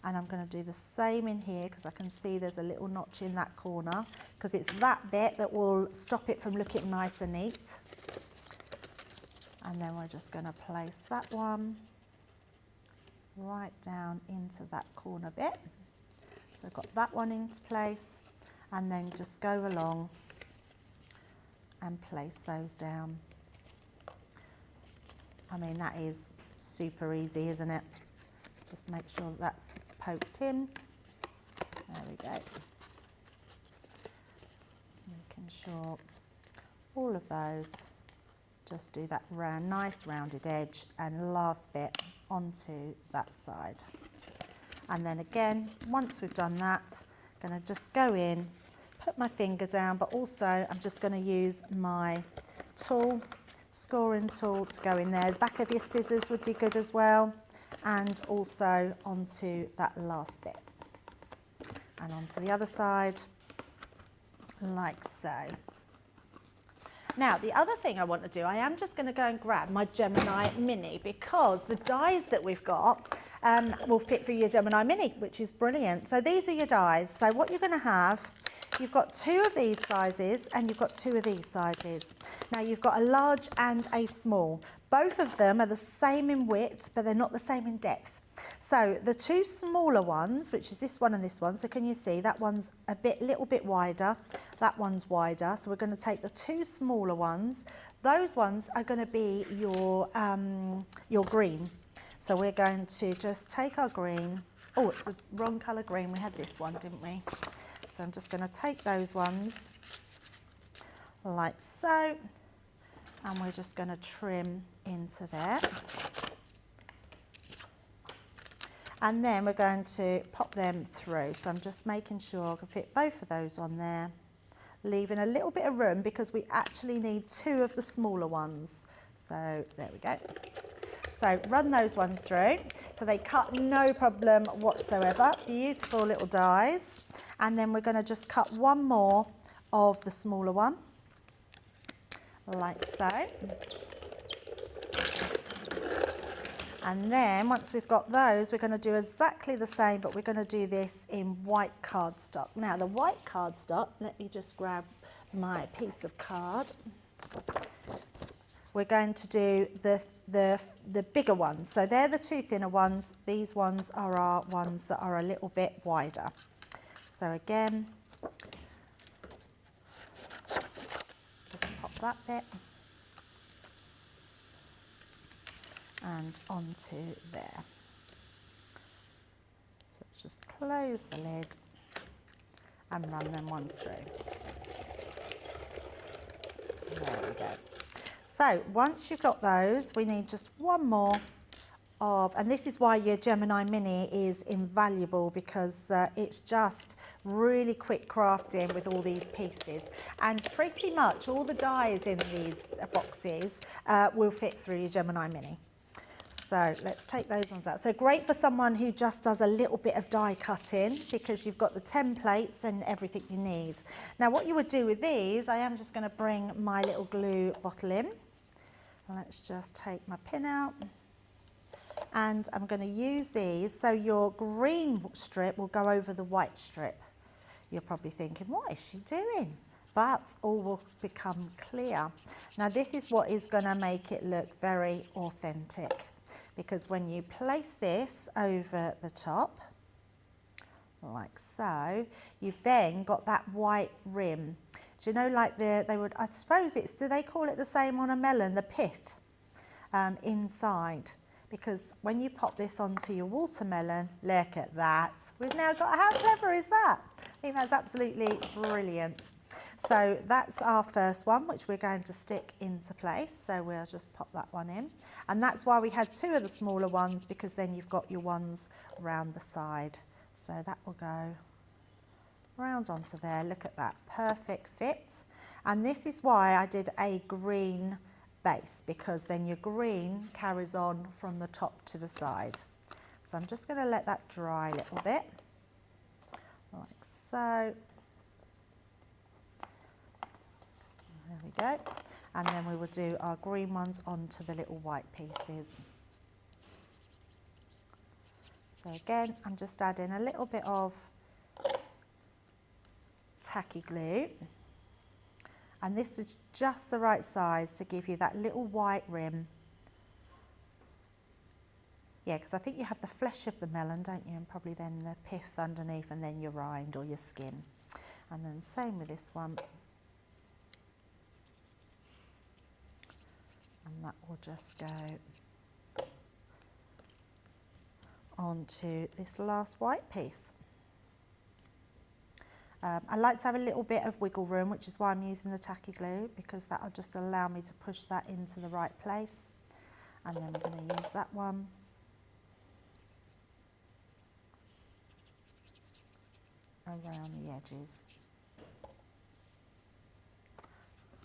And I'm going to do the same in here because I can see there's a little notch in that corner, because it's that bit that will stop it from looking nice and neat. And then we're just going to place that one right down into that corner bit. So I've got that one into place, and then just go along and place those down. I mean, that is super easy, isn't it? Just make sure that's poked in. There we go. Making sure all of those just do that round, nice rounded edge, and last bit onto that side. And then again, once we've done that, I'm going to just go in, put my finger down, but also I'm just going to use my tool, scoring tool, to go in there. The back of your scissors would be good as well, and also onto that last bit. And onto the other side, like so. Now, the other thing I want to do, I am just going to go and grab my Gemini Mini, because the dies that we've got will fit for your Gemini Mini, which is brilliant. So these are your dies. So what you're going to have, you've got 2 of these sizes and you've got 2 of these sizes. Now you've got a large and a small. Both of them are the same in width, but they're not the same in depth. So the 2 smaller ones, which is this one and this one, so can you see that one's a little bit wider, that one's wider. So we're going to take the 2 smaller ones. Those ones are going to be your green. So we're going to just take our green. Oh, it's the wrong colour green. We had this one, didn't we? So I'm just going to take those ones like so, and we're just going to trim into there. And then we're going to pop them through. So I'm just making sure I can fit both of those on there, leaving a little bit of room because we actually need 2 of the smaller ones. So there we go. So run those ones through. So they cut no problem whatsoever. Beautiful little dies. And then we're going to just cut one more of the smaller one, like so. And then once we've got those, we're going to do exactly the same, but we're going to do this in white cardstock. Now the white cardstock, let me just grab my piece of card. We're going to do the bigger ones. So they're the 2 thinner ones. These ones are our ones that are a little bit wider. So again, just pop that bit and onto there. So let's just close the lid and run them ones through. There we go. So once you've got those, we need just one more of, and this is why your Gemini Mini is invaluable, because it's just really quick crafting with all these pieces, and pretty much all the dies in these boxes will fit through your Gemini Mini. So let's take those ones out. So great for someone who just does a little bit of die cutting, because you've got the templates and everything you need. Now what you would do with these, I am just going to bring my little glue bottle in. Let's just take my pin out. And I'm going to use these, so your green strip will go over the white strip. You're probably thinking, what is she doing? But all will become clear. Now this is what is going to make it look very authentic, because when you place this over the top, like so, you've then got that white rim. Do you know, like they would, I suppose it's, do they call it the same on a melon, the pith inside? Because when you pop this onto your watermelon, look at that. We've now got, how clever is that? I think that's absolutely brilliant. So that's our first one, which we're going to stick into place. So we'll just pop that one in. And that's why we had 2 of the smaller ones, because then you've got your ones round the side. So that will go round onto there. Look at that, perfect fit. And this is why I did a green base, because then your green carries on from the top to the side. So I'm just going to let that dry a little bit, like so. There we go. And then we will do our green ones onto the little white pieces. So again, I'm just adding a little bit of tacky glue, and this is just the right size to give you that little white rim. Yeah, because I think you have the flesh of the melon, don't you, and probably then the pith underneath, and then your rind or your skin. And then same with this one. And that will just go onto this last white piece. I like to have a little bit of wiggle room, which is why I'm using the tacky glue, because that will just allow me to push that into the right place. And then we're going to use that one. Around the edges.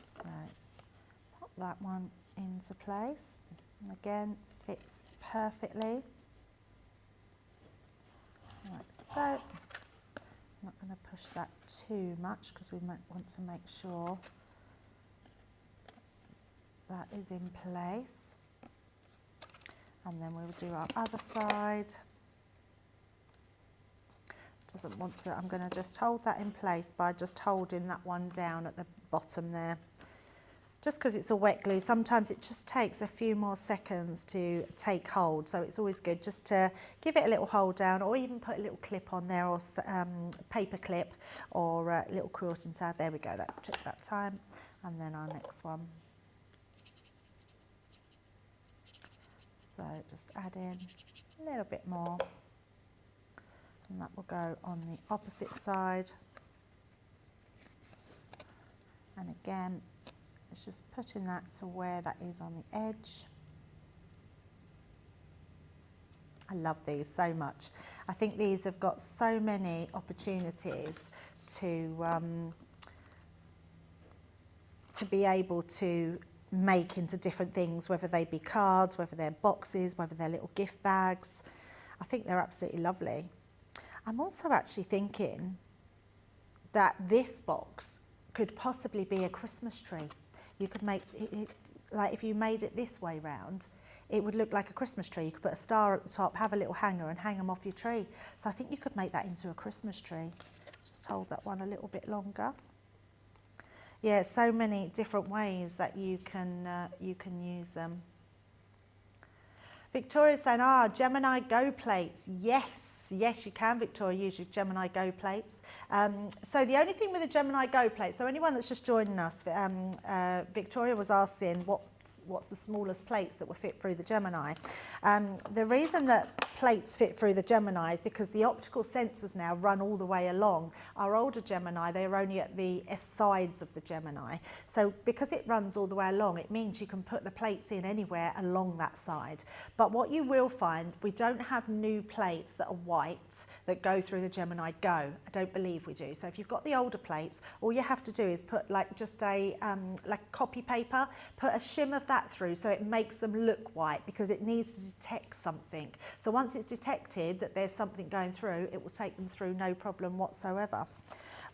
So pop that one into place. And again, fits perfectly. Like so. I'm not going to push that too much because we might want to make sure that is in place. And then we'll do our other side. Doesn't want to, I'm going to just hold that in place by just holding that one down at the bottom there. Just because it's a wet glue, sometimes it just takes a few more seconds to take hold, so it's always good just to give it a little hold down, or even put a little clip on there, or paper clip, or a little quilting tab. There we go, that's took that time. And then our next one. So just add in a little bit more, and that will go on the opposite side. And again, it's just putting that to where that is on the edge. I love these so much. I think these have got so many opportunities to be able to make into different things, whether they be cards, whether they're boxes, whether they're little gift bags. I think they're absolutely lovely. I'm also actually thinking that this box could possibly be a Christmas tree. You could make it, like if you made it this way round, it would look like a Christmas tree. You could put a star at the top, have a little hanger and hang them off your tree. So I think you could make that into a Christmas tree. Just hold that one a little bit longer. Yeah, so many different ways that you can use them. Victoria's saying, Gemini Go plates. Yes, you can, Victoria, use your Gemini Go plates. So the only thing with the Gemini Go plate, so anyone that's just joining us, Victoria was asking what's the smallest plates that will fit through the Gemini. The reason that plates fit through the Gemini is because the optical sensors now run all the way along. Our older Gemini, they're only at the sides of the Gemini. So because it runs all the way along, it means you can put the plates in anywhere along that side. But what you will find, we don't have new plates that are white that go through the Gemini Go. I don't believe we do. So if you've got the older plates, all you have to do is put like just a like copy paper, put a shim of that through so it makes them look white, because it needs to detect something. So once it's detected that there's something going through, it will take them through no problem whatsoever.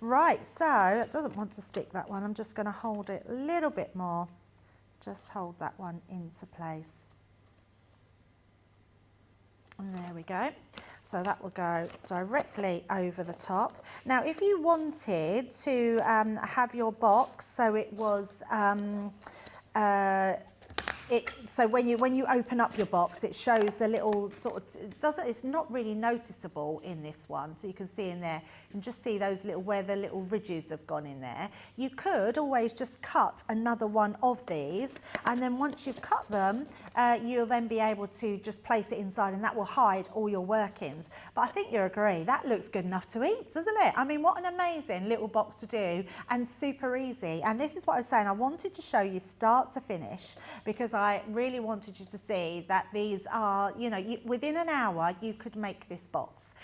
Right, so it doesn't want to stick, that one. I'm just going to hold it a little bit more. Just hold that one into place. And there we go. So that will go directly over the top. Now, if you wanted to have your box so it was so when you open up your box, it shows the little sort of, it's not really noticeable in this one. So you can see in there, you can just see those little, where the little ridges have gone in there. You could always just cut another one of these, and then once you've cut them, you'll then be able to just place it inside, and that will hide all your workings. But I think you'll agree, that looks good enough to eat, doesn't it? I mean, what an amazing little box to do, and super easy. And this is what I was saying, I wanted to show you start to finish, because I really wanted you to see that these are, you know, within an hour you could make this box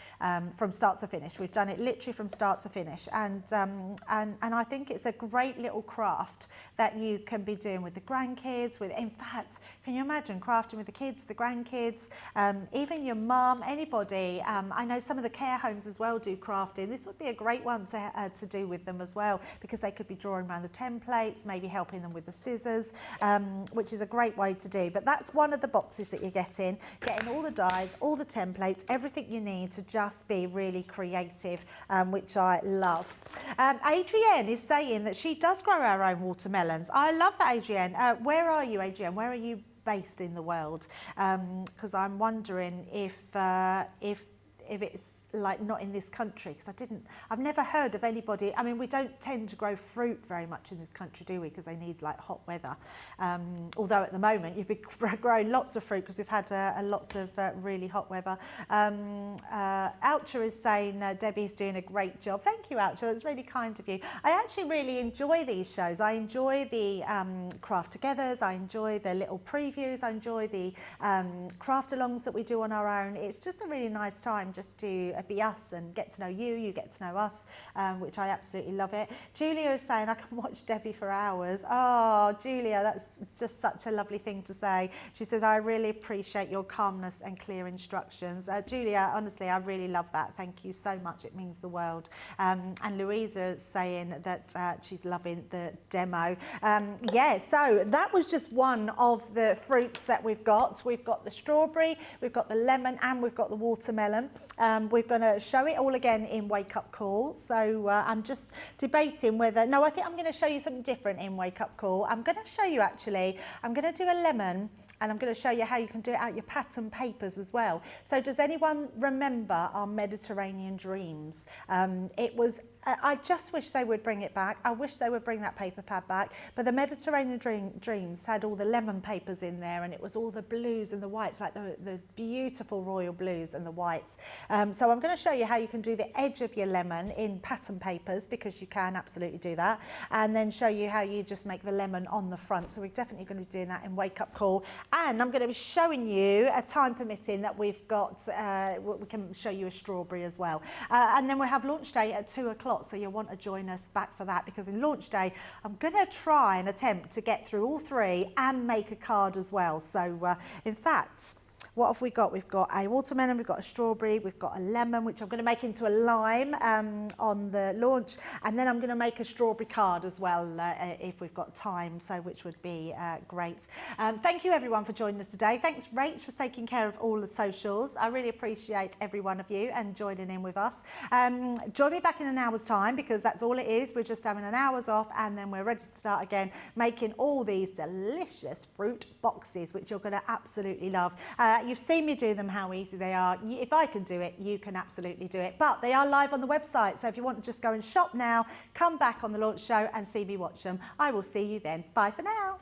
from start to finish. We've done it literally from start to finish, and I think it's a great little craft that you can be doing with the grandkids. In fact, can you imagine crafting with the kids, the grandkids, even your mum, anybody? I know some of the care homes as well do crafting. This would be a great one to do with them as well, because they could be drawing around the templates, maybe helping them with the scissors, which is a great great way to do. But that's one of the boxes that you're getting all the dies, all the templates, everything you need to just be really creative, which I love. Adrienne is saying that she does grow her own watermelons. I love that, Adrienne. Where are you, Adrienne? Where are you based in the world? Because I'm wondering if it's like not in this country, because I've never heard of anybody. I mean, we don't tend to grow fruit very much in this country, do we? Because they need like hot weather. Although at the moment you've been growing lots of fruit because we've had lots of really hot weather. Oucher is saying Debbie's doing a great job. Thank you, Oucher. That's really kind of you. I actually really enjoy these shows. I enjoy the craft togethers. I enjoy the little previews. I enjoy the craft alongs that we do on our own. It's just a really nice time just to be us and get to know you, you get to know us, which I absolutely love it. Julia is saying I can watch Debbie for hours. Oh, Julia, that's just such a lovely thing to say. She says, I really appreciate your calmness and clear instructions. Julia, honestly, I really love that. Thank you so much. It means the world. And Louisa is saying that she's loving the demo. Yeah, so that was just one of the fruits that we've got. We've got the strawberry, we've got the lemon, and we've got the watermelon. We're going to show it all again in Wake Up Call. So I'm just debating whether, no, I think I'm going to show you something different in Wake Up Call. I'm going to show you actually, I'm going to do a lemon, and I'm going to show you how you can do it out your pattern papers as well. So does anyone remember our Mediterranean Dreams? It was, I just wish they would bring it back. I wish they would bring that paper pad back. But the Mediterranean Dreams had all the lemon papers in there, and it was all the blues and the whites, like the beautiful royal blues and the whites. So I'm going to show you how you can do the edge of your lemon in pattern papers, because you can absolutely do that, and then show you how you just make the lemon on the front. So we're definitely going to be doing that in Wake Up Call. And I'm going to be showing you, a time permitting, that we've got, we can show you a strawberry as well. And then we'll have launch day at 2 o'clock, so you'll want to join us back for that, because in launch day, I'm going to try and attempt to get through all three and make a card as well. So in fact, what have we got? We've got a watermelon, we've got a strawberry, we've got a lemon, which I'm going to make into a lime on the launch, and then I'm going to make a strawberry card as well if we've got time, so which would be great. Thank you everyone for joining us today. Thanks Rach for taking care of all the socials. I really appreciate every one of you and joining in with us. Join me back in an hour's time, because that's all it is. We're just having an hour's off, and then we're ready to start again making all these delicious fruit boxes, which you're going to absolutely love. You've seen me do them, how easy they are. If I can do it, you can absolutely do it. But they are live on the website, so if you want to just go and shop now, come back on the launch show and see me watch them. I will see you then. Bye for now.